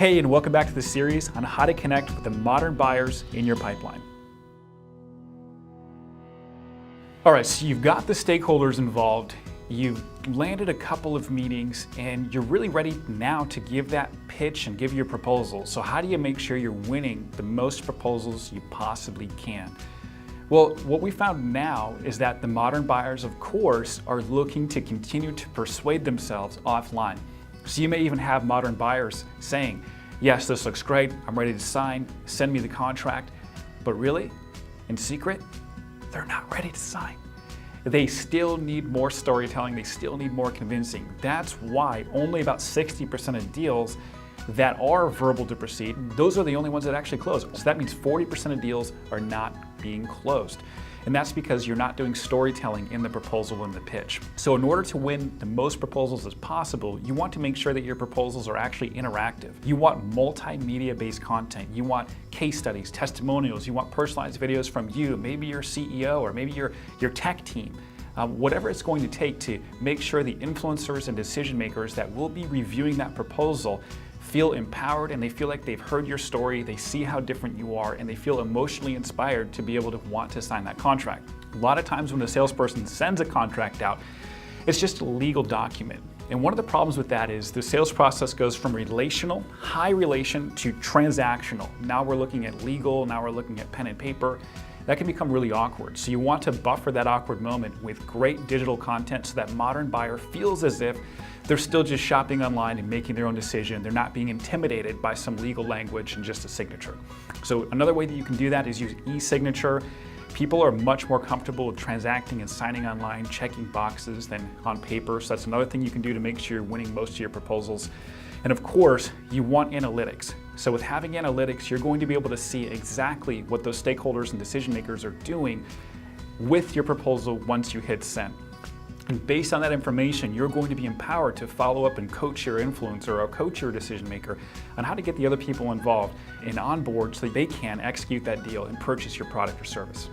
Hey, and welcome back to the series on how to connect with the modern buyers in your pipeline. All right, so you've got the stakeholders involved, you've landed a couple of meetings, and you're really ready now to give that pitch and give your proposal. So how do you make sure you're winning the most proposals you possibly can? Well, what we found now is that the modern buyers, of course, are looking to continue to persuade themselves offline. So you may even have modern buyers saying, yes, this looks great, I'm ready to sign, send me the contract. But really, in secret, they're not ready to sign. They still need more storytelling, they still need more convincing. That's why only about 60% of deals that are verbal to proceed, those are the only ones that actually close. So that means 40% of deals are not being closed. And that's because you're not doing storytelling in the proposal and the pitch. So in order to win the most proposals as possible, you want to make sure that your proposals are actually interactive. You want multimedia-based content. You want case studies, testimonials. You want personalized videos from you, maybe your CEO or maybe your tech team. Whatever it's going to take to make sure the influencers and decision makers that will be reviewing that proposal feel empowered and they feel like they've heard your story, they see how different you are, and they feel emotionally inspired to be able to want to sign that contract. A lot of times when the salesperson sends a contract out, it's just a legal document. And one of the problems with that is the sales process goes from relational, high relation, to transactional. Now we're looking at legal, now we're looking at pen and paper. That can become really awkward. So you want to buffer that awkward moment with great digital content so that modern buyer feels as if they're still just shopping online and making their own decision. They're not being intimidated by some legal language and just a signature. So another way that you can do that is use e-signature. People are much more comfortable with transacting and signing online, checking boxes than on paper. So that's another thing you can do to make sure you're winning most of your proposals. And of course, you want analytics. So with having analytics, you're going to be able to see exactly what those stakeholders and decision makers are doing with your proposal once you hit send. And based on that information, you're going to be empowered to follow up and coach your influencer or coach your decision maker on how to get the other people involved and on board so that they can execute that deal and purchase your product or service.